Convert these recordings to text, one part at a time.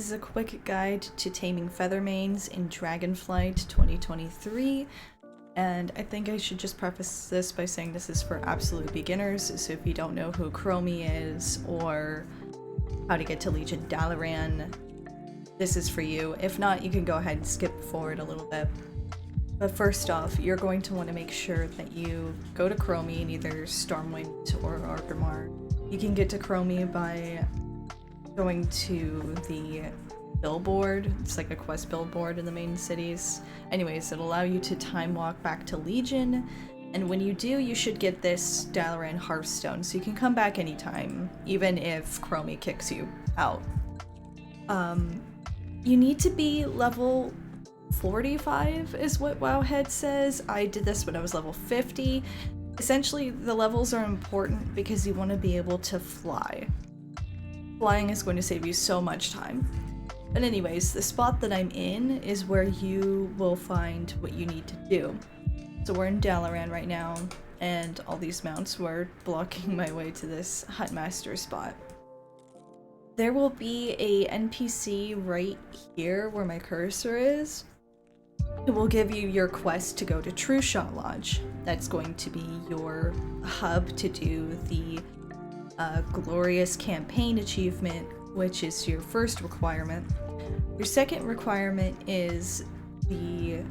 This is a quick guide to taming Feathermanes in Dragonflight 2023, and I think I should just preface this by saying this is for absolute beginners, so if you don't know who Chromie is or how to get to Legion Dalaran, this is for you. If not, you can go ahead and skip forward a little bit. But first off, you're going to want to make sure that you go to Chromie in either Stormwind or Argrimmar. You can get to Chromie by going to the billboard. It's like a quest billboard in the main cities. Anyways, it'll allow you to time walk back to Legion, and when you do, you should get this Dalaran Hearthstone, so you can come back anytime, even if Chromie kicks you out. You need to be level 45 is what Wowhead says. I did this when I was level 50. Essentially, the levels are important because you want to be able to fly. Flying is going to save you so much time. But anyways, the spot that I'm in is where you will find what you need to do. So we're in Dalaran right now, and all these mounts were blocking my way to this Huntmaster spot. There will be a NPC right here where my cursor is. It will give you your quest to go to True Shot Lodge. That's going to be your hub to do the Glorious Campaign achievement, which is your first requirement. Your second requirement is the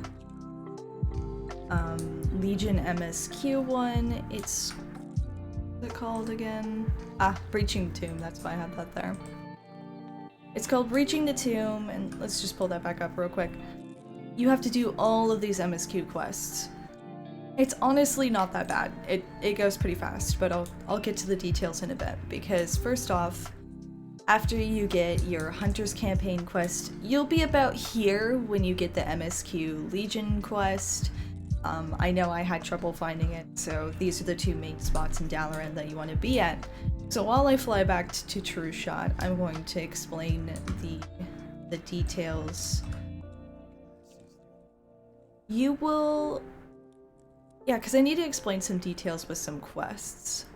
Legion MSQ one. What's it called again? Breaching the Tomb. That's why I have that there. It's called Breaching the Tomb, and let's just pull that back up real quick. You have to do all of these MSQ quests. It's honestly not that bad. It goes pretty fast, but I'll get to the details in a bit, because first off, after you get your Hunter's Campaign quest, you'll be about here when you get the MSQ Legion quest. I know I had trouble finding it, so these are the two main spots in Dalaran that you want to be at. So while I fly back to True Shot, I'm going to explain the details. You will... Yeah, because I need to explain some details with some quests.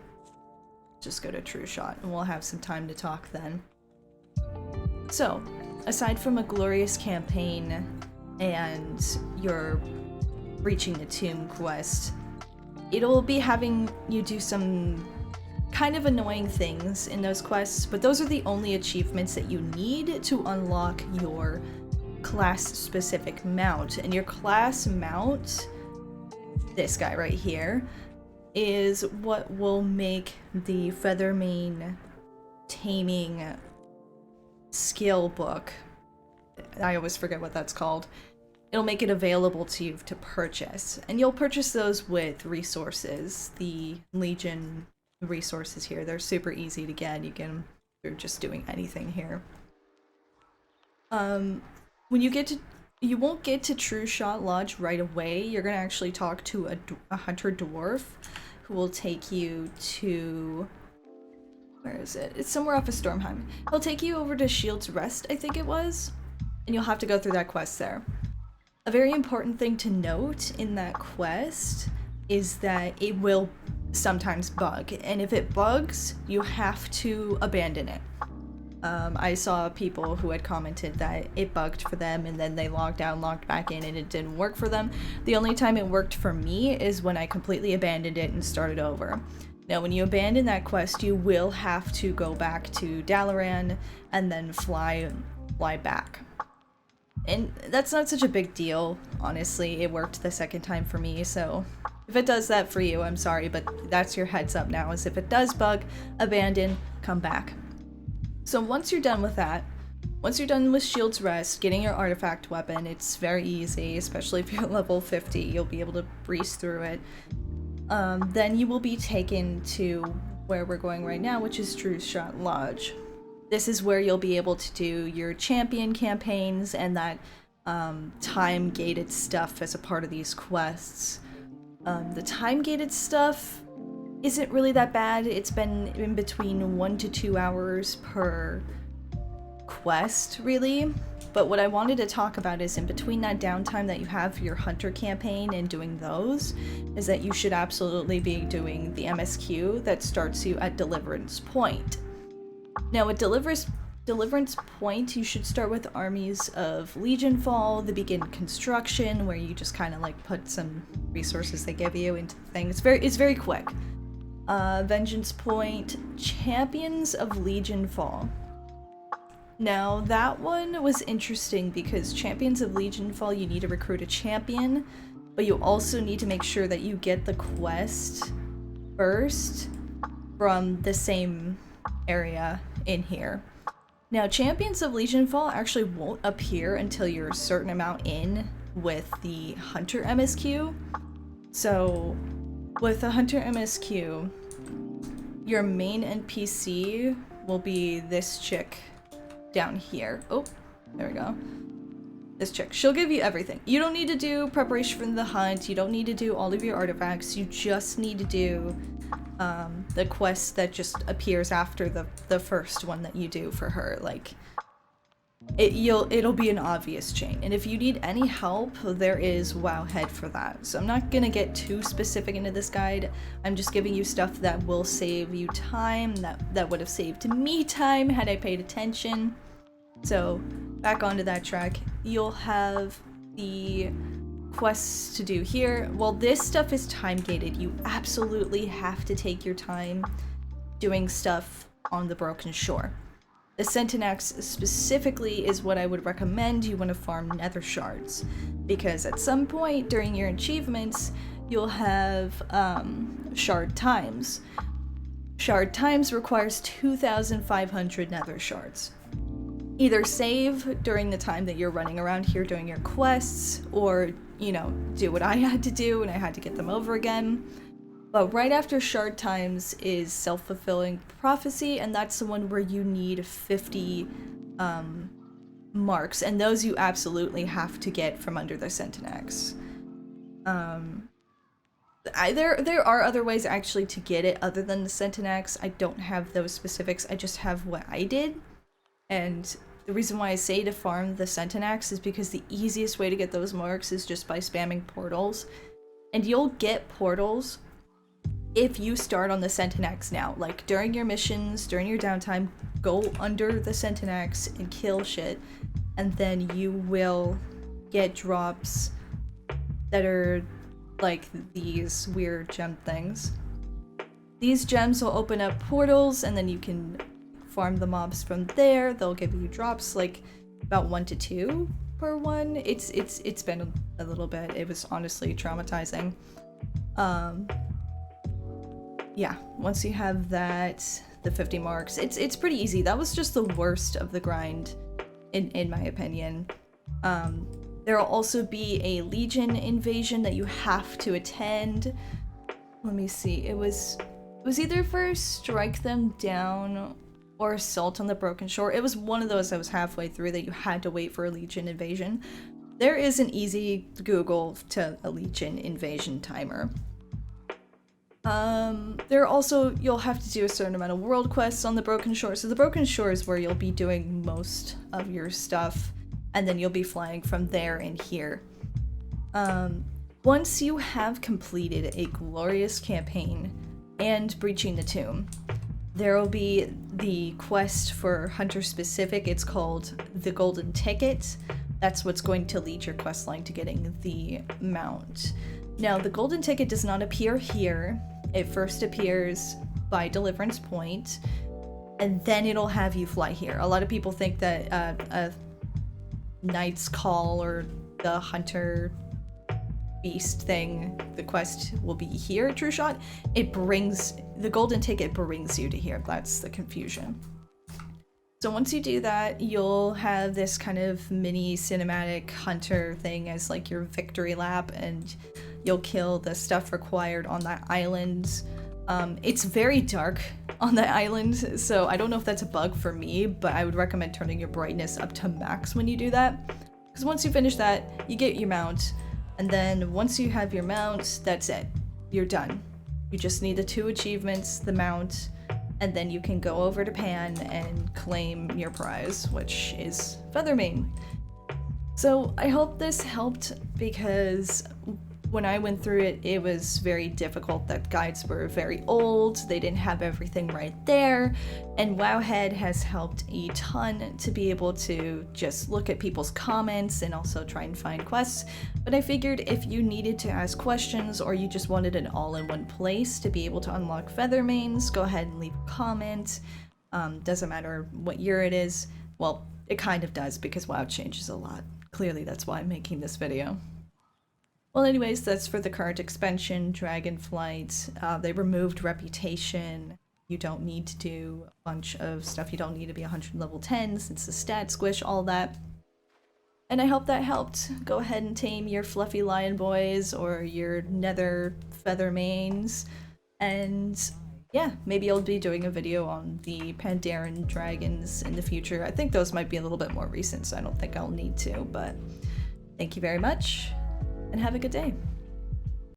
Just go to True Shot, and we'll have some time to talk then. So, aside from a Glorious Campaign and your Breaching the Tomb quest, it'll be having you do some kind of annoying things in those quests, but those are the only achievements that you need to unlock your class-specific mount. And your class mount, this guy right here, is what will make the Feathermane taming skill book. I always forget what that's called. It'll make it available to you to purchase, and you'll purchase those with resources. The Legion resources here, they're super easy to get. You get them through just doing anything here. When you get to, you won't get to True Shot Lodge right away. You're gonna actually talk to a hunter dwarf who will take you to, where is it? It's somewhere off of Stormheim. He'll take you over to Shield's Rest, I think it was, and you'll have to go through that quest there. A very important thing to note in that quest is that it will sometimes bug, and if it bugs, you have to abandon it. I saw people who had commented that it bugged for them, and then they logged out and logged back in, and it didn't work for them. The only time it worked for me is when I completely abandoned it and started over. Now, when you abandon that quest, you will have to go back to Dalaran and then fly back. And that's not such a big deal, honestly. It worked the second time for me, so if it does that for you, I'm sorry, but that's your heads up now, is if it does bug, abandon, come back. So once you're done with that, once you're done with Shield's Rest, getting your artifact weapon, it's very easy, especially if you're at level 50, you'll be able to breeze through it. Then you will be taken to where we're going right now, which is True Shot Lodge. This is where you'll be able to do your champion campaigns and that time-gated stuff as a part of these quests. The time-gated stuff isn't really that bad. It's been in between 1 to 2 hours per quest, really. But what I wanted to talk about is in between that downtime that you have for your Hunter campaign and doing those, is that you should absolutely be doing the MSQ that starts you at Deliverance Point. Now, at Deliverance Point, you should start with armies of Legion Fall, the begin construction, where you just kind of like put some resources they give you into the thing. It's very quick. Vengeance Point, Champions of Legion Fall. Now that one was interesting because Champions of Legion Fall, you need to recruit a champion, but you also need to make sure that you get the quest first from the same area in here. Now, Champions of Legion Fall actually won't appear until you're a certain amount in with the Hunter MSQ. So, with the Hunter MSQ, your main NPC will be this chick down here. Oh, there we go. This chick. She'll give you everything. You don't need to do preparation for the hunt. You don't need to do all of your artifacts. You just need to do the quest that just appears after the first one that you do for her. Like, it'll be an obvious chain. And if you need any help, there is WoW Head for that. So I'm not gonna get too specific into this guide. I'm just giving you stuff that will save you time, that would have saved me time had I paid attention. So back onto that track, you'll have the quests to do here. Well, this stuff is time gated. You absolutely have to take your time doing stuff on the Broken Shore. The Centinax specifically is what I would recommend you want to farm nether shards, because at some point during your achievements you'll have shard times. Shard times requires 2,500 nether shards. Either save during the time that you're running around here doing your quests, or, you know, do what I had to do and I had to get them over again. But right after shard times is self-fulfilling prophecy, and that's the one where you need 50 marks, and those you absolutely have to get from under the Centinax. There are other ways actually to get it other than the Centinax. I don't have those specifics, I just have what I did. And the reason why I say to farm the Centinax is because the easiest way to get those marks is just by spamming portals. And you'll get portals if you start on the Centinax now. Like, during your missions, during your downtime, go under the Centinax and kill shit, and then you will get drops that are like these weird gem things. These gems will open up portals, and then you can farm the mobs from there. They'll give you drops, like about 1 to 2 per one. It's been a little bit. It was honestly traumatizing. Yeah, once you have that, the 50 marks, it's pretty easy. That was just the worst of the grind, in my opinion. There will also be a Legion invasion that you have to attend. Let me see. It was either for Strike Them Down or Assault on the Broken Shore. It was one of those that was halfway through that you had to wait for a Legion invasion. There is an easy Google to a Legion invasion timer. There are also, you'll have to do a certain amount of world quests on the Broken Shore. So the Broken Shore is where you'll be doing most of your stuff, and then you'll be flying from there and here. Once you have completed a glorious campaign and breaching the tomb, there will be the quest for Hunter specific. It's called the Golden Ticket. That's what's going to lead your quest line to getting the mount. Now, the Golden Ticket does not appear here. It first appears by Deliverance Point, and then it'll have you fly here. A lot of people think that a Knight's Call or the Hunter Beast thing, the quest will be here at True Shot. The Golden Ticket brings you to here. That's the confusion. So once you do that, you'll have this kind of mini cinematic hunter thing as like your victory lap, and you'll kill the stuff required on that island. It's very dark on that island, so I don't know if that's a bug for me, but I would recommend turning your brightness up to max when you do that. Because once you finish that, you get your mount, and then once you have your mount, that's it. You're done. You just need the 2 achievements, the mount, and then you can go over to Pan and claim your prize, which is Feathermane. So I hope this helped, because when I went through it, it was very difficult. That guides were very old, they didn't have everything right there, and Wowhead has helped a ton to be able to just look at people's comments and also try and find quests. But I figured if you needed to ask questions or you just wanted an all-in-one place to be able to unlock Feathermanes, go ahead and leave a comment. Doesn't matter what year it is. Well, it kind of does because WoW changes a lot. Clearly that's why I'm making this video. Well, anyways, that's for the current expansion, Dragonflight. They removed Reputation. You don't need to do a bunch of stuff. You don't need to be 100 level 10 since the stat squish, all that. And I hope that helped. Go ahead and tame your fluffy lion boys or your nether Feathermanes. And yeah, maybe I'll be doing a video on the Pandaren dragons in the future. I think those might be a little bit more recent, so I don't think I'll need to, but thank you very much. And have a good day.